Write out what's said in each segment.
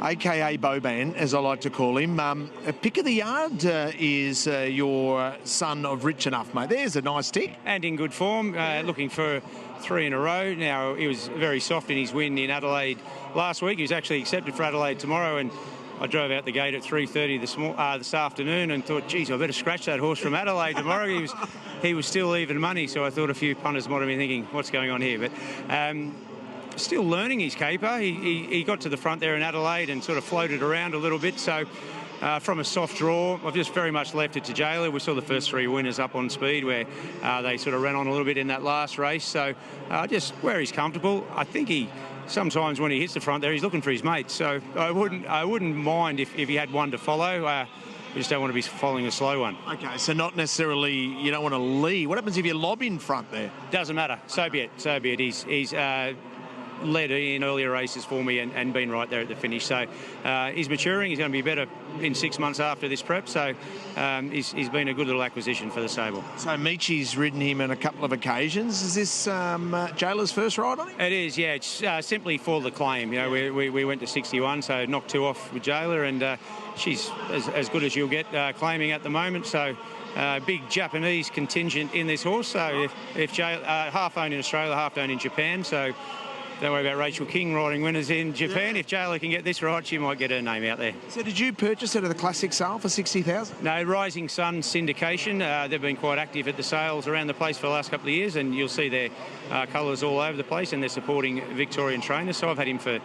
aka Boban, as I like to call him. A pick of the yard is your son of Rich Enough, mate. There's a nice tick. And in good form, looking for 3 in a row. Now, he was very soft in his win in Adelaide last week. He was actually accepted for Adelaide tomorrow, and I drove out the gate at 3:30 this afternoon and thought, geez, I better scratch that horse from Adelaide tomorrow. He was still even money, so I thought a few punters might have been thinking, what's going on here? But still learning his caper. He got to the front there in Adelaide and sort of floated around a little bit. So from a soft draw, I've just very much left it to Jailer. We saw the first 3 winners up on speed where they sort of ran on a little bit in that last race. So just where he's comfortable. I think sometimes when he hits the front there, he's looking for his mates. So I wouldn't mind if he had one to follow. We just don't want to be following a slow one. Okay, so not necessarily, you don't want to lead. What happens if you lob in front there? Doesn't matter. So be it. So be it. He's led in earlier races for me and been right there at the finish. So he's maturing. He's going to be better in 6 months after this prep. So he's been a good little acquisition for the stable. So Michi's ridden him on a couple of occasions. Is this Jailer's first ride on him? It is, yeah. It's simply for the claim. You know, we went to 61, so knocked 2 off with Jailer, and she's as good as you'll get claiming at the moment. So big Japanese contingent in this horse. So if Jailer, half owned in Australia, half owned in Japan. So don't worry about Rachel King riding winners in Japan. Yeah. If Jailer can get this right, she might get her name out there. So did you purchase it at the classic sale for 60,000? No, Rising Sun Syndication. They've been quite active at the sales around the place for the last couple of years, and you'll see their colours all over the place, and they're supporting Victorian trainers. So I've had him for,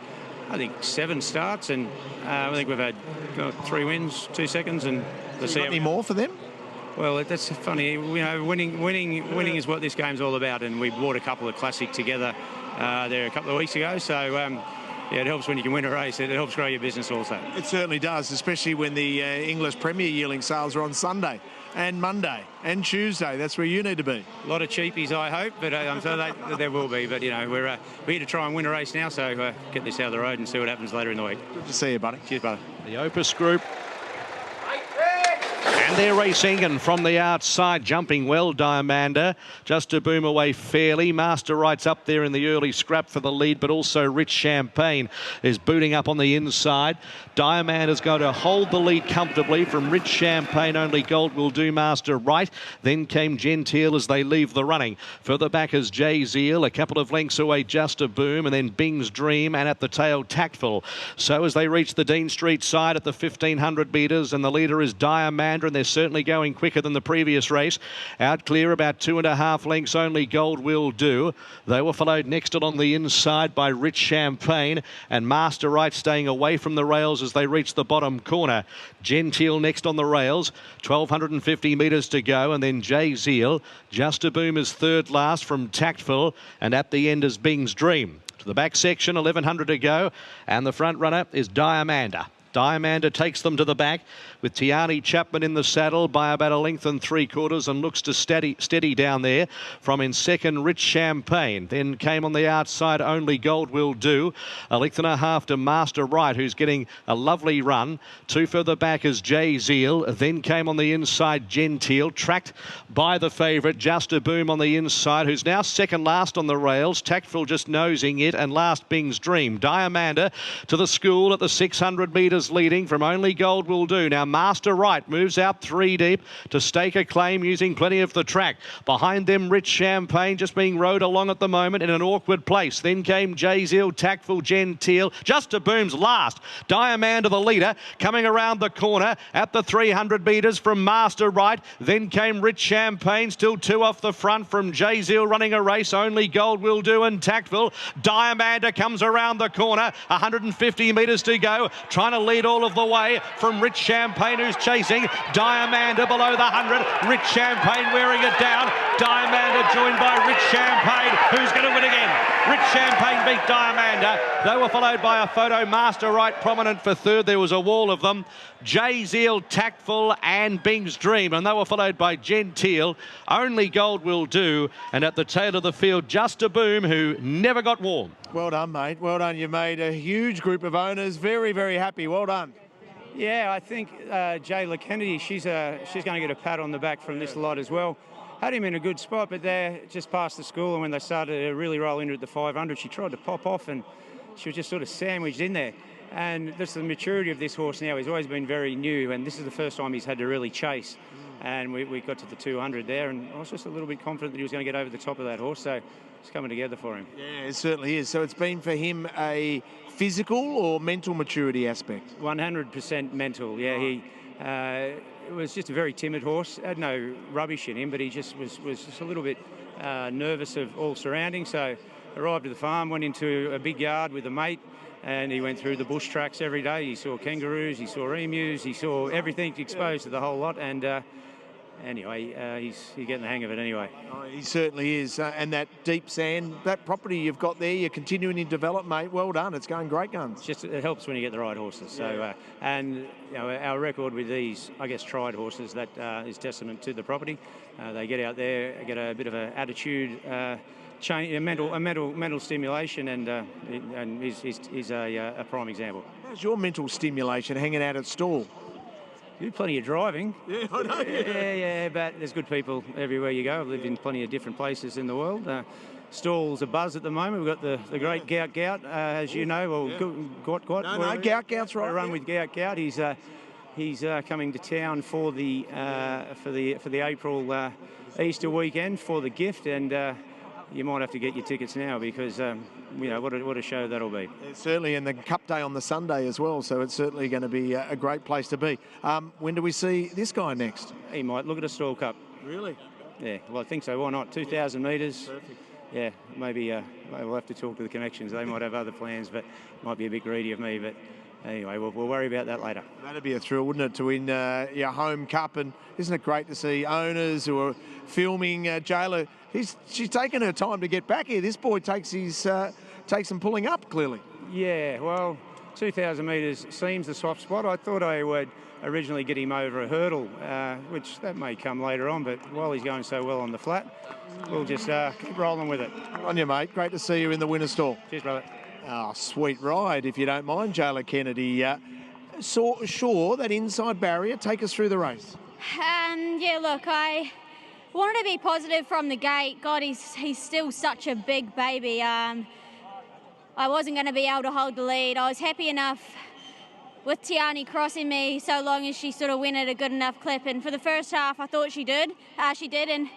I think, 7 starts, and I think we've had 3 wins, 2 seconds, and let's see. Any more for them? Well, that's funny. You know, winning is what this game's all about, and we bought a couple of classic together there a couple of weeks ago. So, yeah, it helps when you can win a race. It helps grow your business also. It certainly does, especially when the English Premier yearling sales are on Sunday and Monday and Tuesday. That's where you need to be. A lot of cheapies, I hope, but I'm sure there will be. But, you know, we're here to try and win a race now, so get this out of the road and see what happens later in the week. Good to see you, buddy. Cheers, brother. The Opus Group. And they're racing, and from the outside, jumping well, Diamanda. Just to boom away fairly. Master Right's up there in the early scrap for the lead, but also Rich Champagne is booting up on the inside. Diamanda's going to hold the lead comfortably from Rich Champagne. Only Gold Will Do, Master Right. Then came Gentile as they leave the running. Further back is Jay Zeal, a couple of lengths away, Just a Boom, and then Bing's Dream, and at the tail, Tactful. So as they reach the Dean Street side at the 1,500 metres, and the leader is Diamanda, and they're certainly going quicker than the previous race. Out clear about 2.5 lengths, Only Gold Will Do. They were followed next along the inside by Rich Champagne, and Master Right staying away from the rails as they reach the bottom corner. Gentile next on the rails, 1,250 metres to go, and then Jay Zeal. Just a Boom is third last from Tactful, and at the end is Bing's Dream. To the back section, 1,100 to go, and the front runner is Diamanda. Diamanda takes them to the back with Tiani Chapman in the saddle by about 1.75 lengths and looks to steady down there. From in second, Rich Champagne. Then came on the outside, Only Gold Will Do. 1.5 lengths to Master Right, who's getting a lovely run. 2 further back is Jay Zeal. Then came on the inside, Gentile, tracked by the favourite, Just a Boom on the inside, who's now second last on the rails. Tactful just nosing it, and last Bing's Dream. Diamanda to the school at the 600 metres leading from Only Gold Will Do. Now Master Right moves out 3 deep to stake a claim using plenty of the track. Behind them, Rich Champagne just being rode along at the moment in an awkward place. Then came Jay Zeal, Tactful, Gentile. Just a Boom's last. Diamanda the leader coming around the corner at the 300 metres from Master Right. Then came Rich Champagne, still 2 off the front from Jay Zeal running a race. Only Gold Will Do and Tactful. Diamanda comes around the corner, 150 metres to go, trying to lead all of the way from Rich Champagne, who's chasing. Diamanda below the 100. Rich Champagne wearing it down. Diamanda joined by Rich Champagne, who's going to win again. Rich Champagne beat Diamanda. They were followed by a photo. Master Right prominent for third. There was a wall of them. Jay Zeal, Tactful, and Bing's Dream, and they were followed by Gentile. Only Gold Will Do, and at the tail of the field, Just a Boom, who never got warm. Well done, mate. Well done. You made a huge group of owners very, very happy. Well done. Yeah, I think Jayla Kennedy, she's going to get a pat on the back from this lot as well. Had him in a good spot, but they're just past the school, and when they started to really roll into the 500, she tried to pop off, and she was just sort of sandwiched in there. And that's the maturity of this horse now. He's always been very new, and this is the first time he's had to really chase. And we got to the 200 there, and I was just a little bit confident that he was going to get over the top of that horse, so it's coming together for him. Yeah, it certainly is. So it's been for him a physical or mental maturity aspect? 100% mental, yeah. He was just a very timid horse, had no rubbish in him, but he just was just a little bit nervous of all surroundings, so arrived at the farm, went into a big yard with a mate, and he went through the bush tracks every day. He saw kangaroos, he saw emus, he saw everything, exposed to the whole lot, and anyway, he's getting the hang of it anyway. Oh, he certainly is. And that deep sand, that property you've got there, you're continuing to develop, mate. Well done. It's going great guns. It helps when you get the right horses. So, and you know, our record with these, I guess, tried horses, that is testament to the property. They get out there, get a bit of an attitude change, a mental stimulation, and he's a prime example. How's your mental stimulation hanging out at stall? You do plenty of driving. Yeah, I know. Yeah, but there's good people everywhere you go. I've lived in plenty of different places in the world. Stall's a buzz at the moment. We've got the great Gout, as you know. Well, No, Gout's right. I run with Gout. He's coming to town for the April Easter weekend for the gift, and you might have to get your tickets now because you know what a show that'll be. Certainly, and the Cup Day on the Sunday as well, so it's certainly going to be a great place to be. When do we see this guy next? He might look at a stall cup. Really? Yeah, well, I think so. Why not? 2,000 metres. Perfect. Yeah, maybe we'll have to talk to the connections. They might have other plans, but might be a bit greedy of me. But anyway, we'll worry about that later. That'd be a thrill, wouldn't it, to win your home cup? And isn't it great to see owners who are filming Jayla? She's taken her time to get back here. This boy takes some pulling up, clearly. Yeah, well, 2,000 metres seems the soft spot. I thought I would originally get him over a hurdle, which that may come later on, but while he's going so well on the flat, we'll just keep rolling with it. Good on you, mate. Great to see you in the winner's stall. Cheers, brother. Oh, sweet ride, if you don't mind, Jayla Kennedy. Sure, that inside barrier, take us through the race. Yeah, look, I wanted to be positive from the gate. God, he's still such a big baby. I wasn't going to be able to hold the lead. I was happy enough with Tiani crossing me so long as she sort of went at a good enough clip. And for the first half, I thought she did, and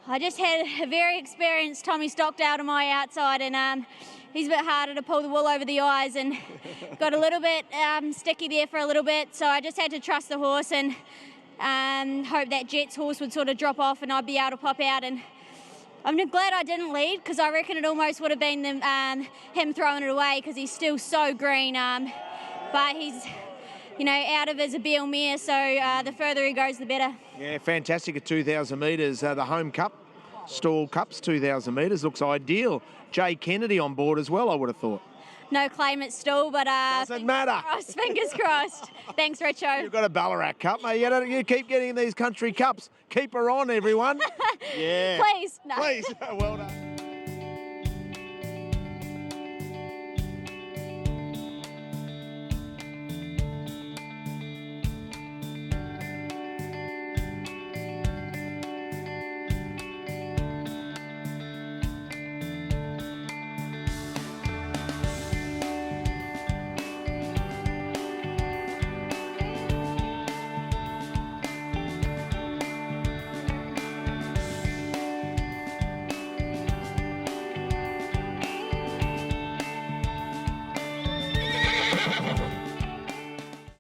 I just had a very experienced Tommy Stockdale to my outside, and he's a bit harder to pull the wool over the eyes and got a little bit sticky there for a little bit. So I just had to trust the horse and hope that Jet's horse would sort of drop off and I'd be able to pop out. And I'm glad I didn't lead because I reckon it almost would have been him throwing it away because he's still so green. But he's, you know, out of his Abel mare, so the further he goes, the better. Yeah, fantastic at 2,000 metres. The home cup, stall cups, 2,000 metres. Looks ideal. Jay Kennedy on board as well, I would have thought. No claim at stall, but doesn't matter. Fingers crossed. Thanks, Richo. You've got a Ballarat Cup, mate. You keep getting these country cups. Keep her on, everyone. Yeah. Please. No. Please. Well done.